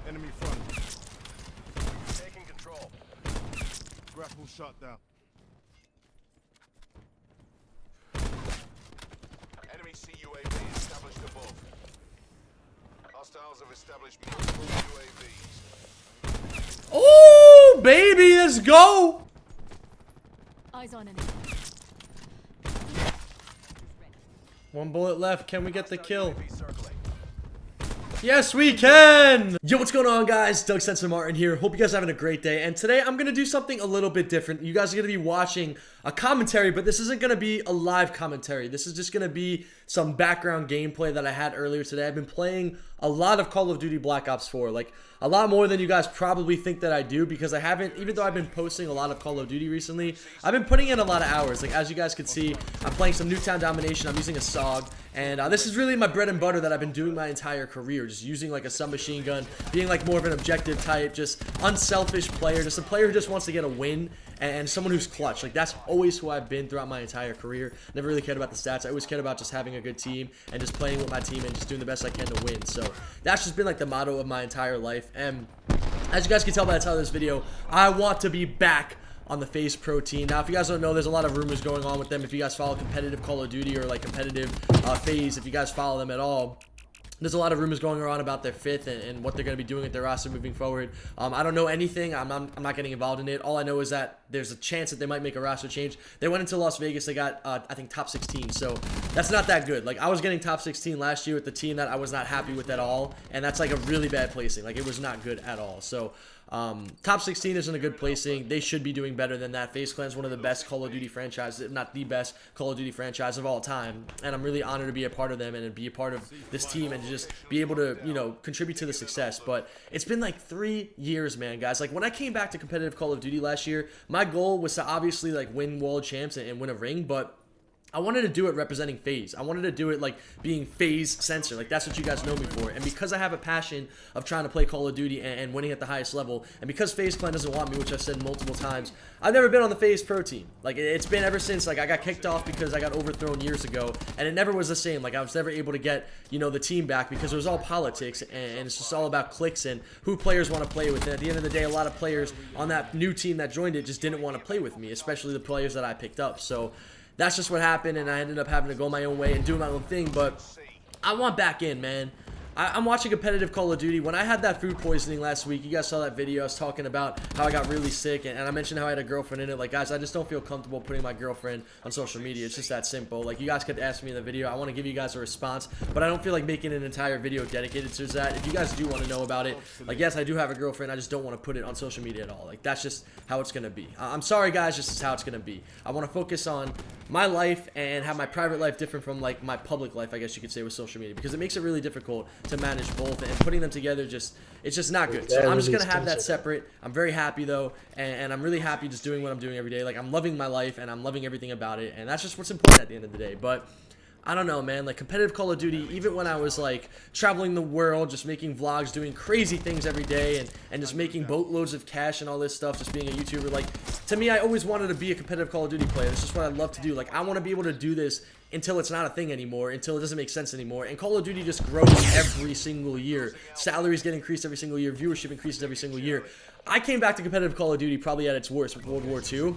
Enemy front. Taking control. Grapple shot down. Enemy CUAV established above. Hostiles have established multiple UAVs. Oh, baby, let's go. Eyes on enemy. One bullet left. Can we get the kill? UAV circling. Yes, we can! Yo, what's going on, guys? Doug Censor Martin here. Hope you guys are having a great day. And today, I'm going to do something a little bit different. You guys are going to be watching a commentary, but this isn't going to be a live commentary. This is just going to be some background gameplay that I had earlier today. I've been playing a lot of Call of Duty Black Ops 4. Like, a lot more than you guys probably think that I do, because I haven't, even though I've been posting a lot of Call of Duty recently, I've been putting in a lot of hours. Like, as you guys can see, I'm playing some Nuketown Domination. I'm using a SOG. And this is really my bread and butter that I've been doing my entire career. Just using like a submachine gun, being like more of an objective type, just unselfish player, just a player who just wants to get a win, and someone who's clutch. Like, that's always who I've been throughout my entire career. Never really cared about the stats. I always cared about just having a good team and just playing with my team and just doing the best I can to win. So that's just been like the motto of my entire life. And as you guys can tell by the title of this video, I want to be back on the FaZe Pro team. Now, if you guys don't know, there's a lot of rumors going on with them. If you guys follow competitive Call of Duty or like competitive FaZe, if you guys follow them at all, there's a lot of rumors going around about their fifth and what they're going to be doing with their roster moving forward. I don't know anything. I'm not getting involved in it. All I know is that there's a chance that they might make a roster change. They went into Las Vegas. They got, I think, top 16. So that's not that good. Like, I was getting top 16 last year with the team that I was not happy with at all. And that's like a really bad placing. Like, it was not good at all. So top 16 isn't a good placing. They should be doing better than that. FaZe Clan is one of the best Call of Duty franchises, if not the best Call of Duty franchise of all time. And I'm really honored to be a part of them and to be a part of this team and to just be able to, you know, contribute to the success. But it's been like 3 years, man, guys. Like, when I came back to competitive Call of Duty last year, my goal was to obviously like win world champs and win a ring, but I wanted to do it representing FaZe. I wanted to do it like being FaZe Censor. Like, that's what you guys know me for. And because I have a passion of trying to play Call of Duty and winning at the highest level, and because FaZe Clan doesn't want me, which I've said multiple times, I've never been on the FaZe Pro team. Like, it's been ever since, like, I got kicked off because I got overthrown years ago, and it never was the same. Like, I was never able to get, you know, the team back because it was all politics, and it's just all about clicks and who players want to play with. And at the end of the day, a lot of players on that new team that joined it just didn't want to play with me, especially the players that I picked up. So that's just what happened, and I ended up having to go my own way and do my own thing. But I want back in, man. I'm watching competitive Call of Duty. When I had that food poisoning last week, you guys saw that video. I was talking about how I got really sick, and I mentioned how I had a girlfriend in it. Like, guys, I just don't feel comfortable putting my girlfriend on social media. It's just that simple. Like, you guys could ask me in the video. I want to give you guys a response, but I don't feel like making an entire video dedicated to that. If you guys do want to know about it, like, yes, I do have a girlfriend. I just don't want to put it on social media at all. Like, that's just how it's going to be. I'm sorry, guys. This is how it's going to be. I want to focus on my life and have my private life different from, like, my public life, I guess you could say, with social media, because it makes it really difficult to manage both. And putting them together, it's just not good. So I'm just gonna have that separate. I'm very happy though, and I'm really happy just doing what I'm doing every day. Like, I'm loving my life and I'm loving everything about it, and that's just what's important at the end of the day. But I don't know, man. Like, competitive Call of Duty, even when I was like traveling the world, just making vlogs, doing crazy things every day, and just making boatloads of cash and all this stuff, just being a YouTuber, like, to me, I always wanted to be a competitive Call of Duty player. It's just what I love to do. Like, I want to be able to do this until it's not a thing anymore, until it doesn't make sense anymore. And Call of Duty just grows every single year. Salaries get increased every single year. Viewership increases every single year. I came back to competitive Call of Duty probably at its worst with World War II.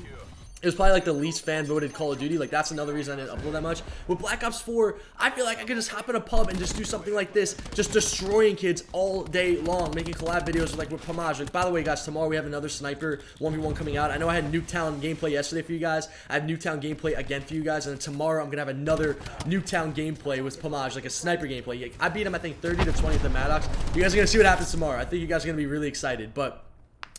It was probably like the least fan-voted Call of Duty. Like, that's another reason I didn't upload that much. With Black Ops 4, I feel like I could just hop in a pub and just do something like this, just destroying kids all day long, making collab videos like with Pomage. Like, by the way, guys, tomorrow we have another Sniper 1v1 coming out. I know I had Nuketown gameplay yesterday for you guys. I have Nuketown gameplay again for you guys, and then tomorrow I'm going to have another Nuketown gameplay with Pomage, like a Sniper gameplay. I beat him, I think, 30 to 20 at the Maddox. You guys are going to see what happens tomorrow. I think you guys are going to be really excited, but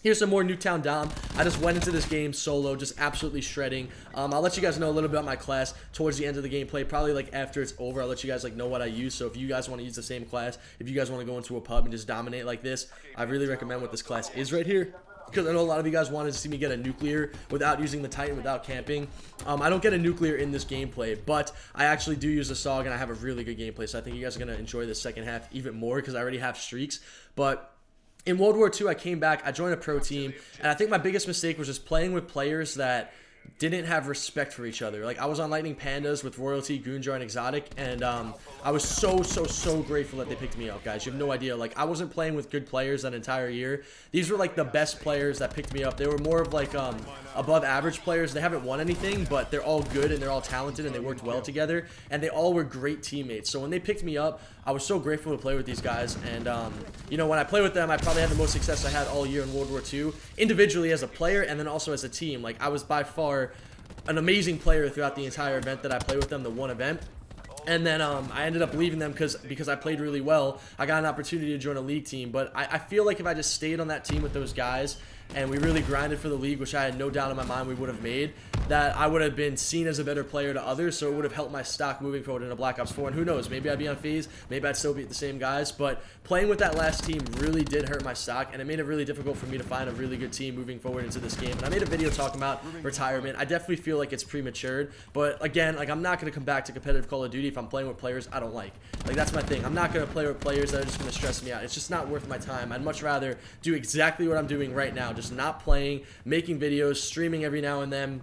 here's some more Nuketown Dom. I just went into this game solo, just absolutely shredding. I'll let you guys know a little bit about my class towards the end of the gameplay. Probably like after it's over, I'll let you guys like know what I use. So if you guys want to use the same class, if you guys want to go into a pub and just dominate like this, I really recommend what this class is right here, because I know a lot of you guys wanted to see me get a nuclear without using the Titan, without camping. I don't get a nuclear in this gameplay, but I actually do use a SOG, and I have a really good gameplay. So I think you guys are going to enjoy the second half even more, because I already have streaks. But in World War II, I came back, I joined a pro team, and I think my biggest mistake was just playing with players that didn't have respect for each other. Like, I was on Lightning Pandas with Royalty, Goonjar, and Exotic, and I was so grateful that they picked me up, guys. You have no idea. Like, I wasn't playing with good players that entire year. These were, like, the best players that picked me up. They were more of, like, above average players. They haven't won anything, but they're all good, and they're all talented, and they worked well together, and they all were great teammates. So when they picked me up, I was so grateful to play with these guys, and, you know, when I play with them, I probably had the most success I had all year in World War II, individually as a player, and then also as a team. Like, I was by far an amazing player throughout the entire event that I played with them, the one event. And then I ended up leaving them because I played really well. I got an opportunity to join a league team, but I feel like if I just stayed on that team with those guys and we really grinded for the league, which I had no doubt in my mind we would have made, that I would have been seen as a better player to others, so it would have helped my stock moving forward into Black Ops 4. And who knows, maybe I'd be on FaZe, maybe I'd still beat the same guys, but playing with that last team really did hurt my stock, and it made it really difficult for me to find a really good team moving forward into this game. And I made a video talking about retirement. I definitely feel like it's prematured, but again, like, I'm not going to come back to competitive Call of Duty if I'm playing with players I don't like. Like, that's my thing. I'm not going to play with players that are just going to stress me out. It's just not worth my time. I'd much rather do exactly what I'm doing right now, just not playing, making videos, streaming every now and then,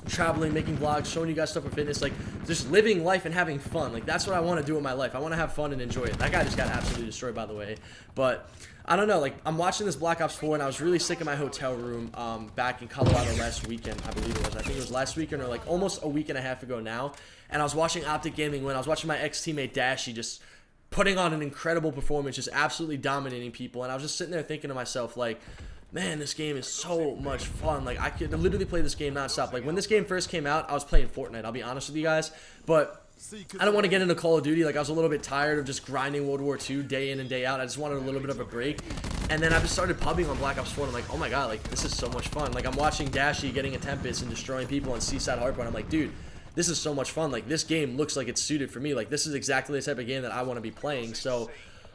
traveling, making vlogs, showing you guys stuff with fitness, like, just living life and having fun. Like, that's what I want to do with my life. I want to have fun and enjoy it. That guy just got absolutely destroyed, by the way. But I don't know, like, I'm watching this Black Ops 4, and I was really sick in my hotel room back in Colorado last weekend, I believe it was. I think it was last weekend or, like, almost a week and a half ago now. And I was watching Optic Gaming win. I was watching my ex-teammate Dashy just putting on an incredible performance, just absolutely dominating people. And I was just sitting there thinking to myself, like, man, this game is so much fun. Like, I could literally play this game nonstop. Like, when this game first came out, I was playing Fortnite, I'll be honest with you guys. But I don't want to get into Call of Duty. Like, I was a little bit tired of just grinding World War II day in and day out. I just wanted a little bit of a break. And then I just started pubbing on Black Ops 4, and I'm like, oh my god, like, this is so much fun. Like, I'm watching Dashy getting a Tempest and destroying people on Seaside Hardpoint. I'm like, dude, this is so much fun. Like, this game looks like it's suited for me. Like, this is exactly the type of game that I want to be playing. So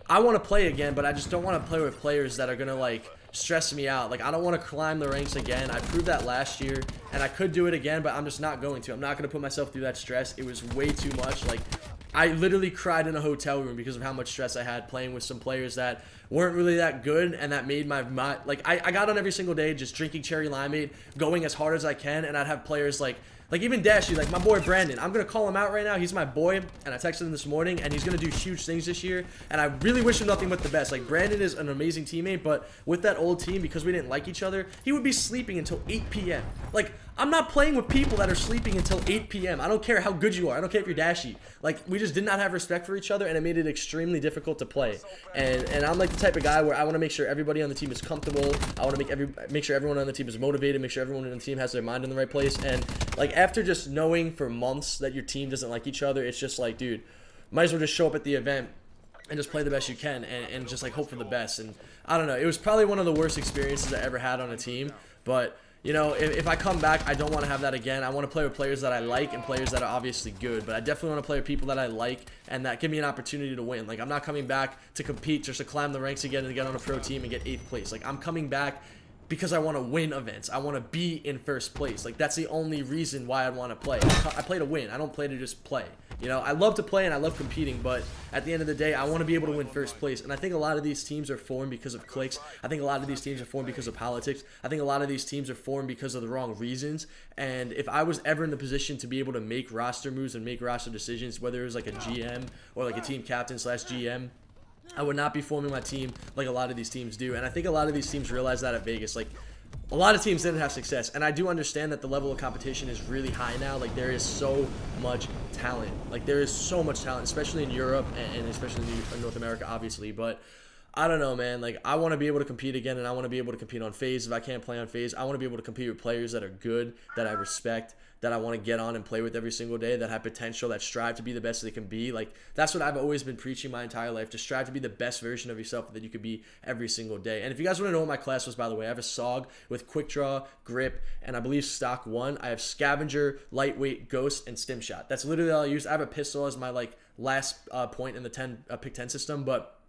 I want to play again, but I just don't want to play with players that are going to, like, stress me out. Like, I don't want to climb the ranks again. I proved that last year, and I could do it again, but I'm just not going to. I'm not going to put myself through that stress. It was way too much. Like, I literally cried in a hotel room because of how much stress I had playing with some players that weren't really that good, and that made my like, I got on every single day just drinking cherry limeade, going as hard as I can, and I'd have players like even Dashy, like my boy Brandon. I'm going to call him out right now. He's my boy, and I texted him this morning, and he's going to do huge things this year, and I really wish him nothing but the best. Like, Brandon is an amazing teammate, but with that old team, because we didn't like each other, he would be sleeping until 8 p.m. Like, I'm not playing with people that are sleeping until 8 p.m. I don't care how good you are. I don't care if you're Dashy. Like, we just did not have respect for each other, and it made it extremely difficult to play. And I'm like the type of guy where I want to make sure everybody on the team is comfortable. I want to make sure everyone on the team is motivated, make sure everyone on the team has their mind in the right place. And, like, after just knowing for months that your team doesn't like each other, it's just like, dude, might as well just show up at the event and just play the best you can and just, like, hope for the best. And I don't know. It was probably one of the worst experiences I ever had on a team, but you know, if I come back, I don't want to have that again. I want to play with players that I like and players that are obviously good. But I definitely want to play with people that I like and that give me an opportunity to win. Like, I'm not coming back to compete just to climb the ranks again and to get on a pro team and get 8th place. Like, I'm coming back because I want to win events. I want to be in first place. Like, that's the only reason why I want to play. I play to win. I don't play to just play. You know, I love to play and I love competing, but at the end of the day, I want to be able to win first place. And I think a lot of these teams are formed because of clicks. I think a lot of these teams are formed because of politics. I think a lot of these teams are formed because of the wrong reasons. And if I was ever in the position to be able to make roster moves and make roster decisions, whether it was like a GM or like a team captain / GM, I would not be forming my team like a lot of these teams do. And I think a lot of these teams realize that at Vegas. Like, a lot of teams didn't have success, and I do understand that the level of competition is really high now. Like, there is so much talent. Like, there is so much talent, especially in Europe and especially in North America, obviously. But I don't know, man. Like, I want to be able to compete again, and I want to be able to compete on FaZe. If I can't play on FaZe, I want to be able to compete with players that are good, that I respect, that I want to get on and play with every single day, that have potential, that strive to be the best they can be. Like, that's what I've always been preaching my entire life, to strive to be the best version of yourself that you could be every single day. And if you guys want to know what my class was, by the way, I have a SOG with Quick Draw, Grip, and I believe Stock 1. I have Scavenger, Lightweight, Ghost, and Stim Shot. That's literally all I use. I have a pistol as my, like, last point in the pick 10 system, but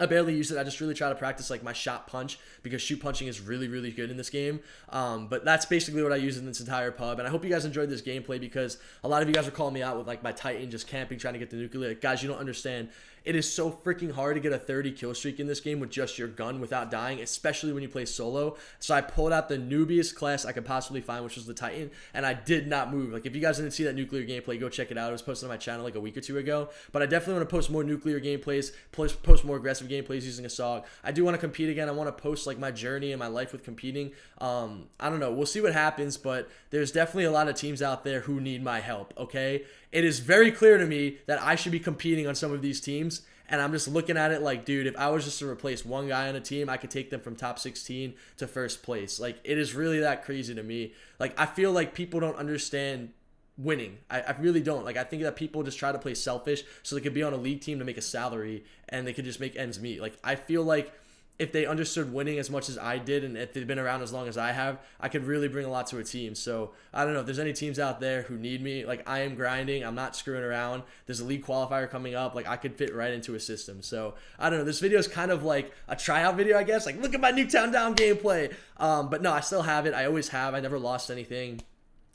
I barely use it. I just really try to practice, like, my shot punch, because shoot punching is really, really good in this game. But that's basically what I use in this entire pub. And I hope you guys enjoyed this gameplay, because a lot of you guys are calling me out with, like, my Titan just camping, trying to get the nuclear. Like, guys, you don't understand. it is so freaking hard to get a 30 kill streak in this game with just your gun without dying, especially when you play solo. So I pulled out the noobiest class I could possibly find, which was the Titan, and I did not move. Like, if you guys didn't see that nuclear gameplay, go check it out. It was posted on my channel like a week or two ago. But I definitely want to post more nuclear gameplays, post more aggressive gameplays using a SOG. I do want to compete again. I want to post like my journey and my life with competing. I don't know. We'll see what happens, but there's definitely a lot of teams out there who need my help, okay? It is very clear to me that I should be competing on some of these teams, and I'm just looking at it like, dude, if I was just to replace one guy on a team, I could take them from top 16 to first place. Like, it is really that crazy to me. Like, I feel like people don't understand winning. I really don't. Like, I think that people just try to play selfish so they could be on a league team to make a salary and they could just make ends meet. Like, I feel like if they understood winning as much as I did, and if they've been around as long as I have, I could really bring a lot to a team. So I don't know if there's any teams out there who need me. Like, I am grinding. I'm not screwing around. There's a league qualifier coming up. Like, I could fit right into a system. So I don't know. This video is kind of like a tryout video, I guess. Like, look at my Nuketown Down gameplay. But no, I still have it. I always have. I never lost anything.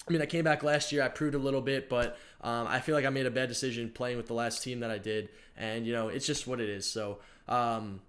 I mean, I came back last year. I proved a little bit, but I feel like I made a bad decision playing with the last team that I did. And, you know, it's just what it is. So,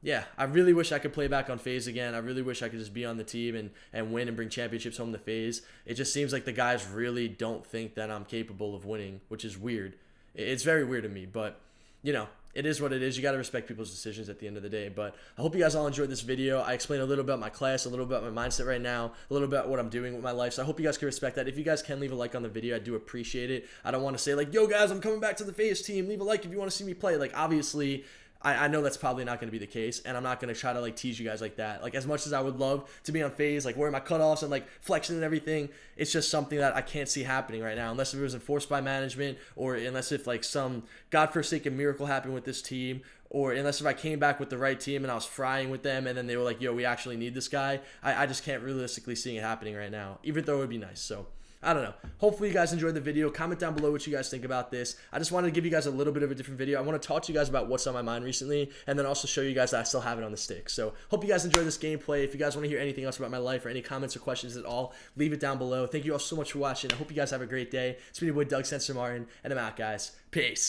yeah, I really wish I could play back on FaZe again. I really wish I could just be on the team and win and bring championships home to FaZe. It just seems like the guys really don't think that I'm capable of winning, which is weird. It's very weird to me, but, you know, it is what it is. You got to respect people's decisions at the end of the day. But I hope you guys all enjoyed this video. I explained a little about my class, a little about my mindset right now, a little about what I'm doing with my life. So I hope you guys can respect that. If you guys can leave a like on the video, I do appreciate it. I don't want to say like, yo guys, I'm coming back to the FaZe team. Leave a like if you want to see me play. Like, obviously, I know that's probably not going to be the case, and I'm not going to try to like tease you guys like that. Like, as much as I would love to be on FaZe, like wearing my cutoffs and like flexing and everything, it's just something that I can't see happening right now, unless it was enforced by management, or unless if like some godforsaken miracle happened with this team, or unless if I came back with the right team and I was frying with them and then they were like, yo, we actually need this guy. I just can't realistically see it happening right now, even though it would be nice. So I don't know. Hopefully you guys enjoyed the video. Comment down below what you guys think about this. I just wanted to give you guys a little bit of a different video. I want to talk to you guys about what's on my mind recently, and then also show you guys that I still have it on the stick. So hope you guys enjoyed this gameplay. If you guys want to hear anything else about my life or any comments or questions at all, leave it down below. Thank you all so much for watching. I hope you guys have a great day. It's been your boy Doug Censor Martin, and I'm out, guys. Peace.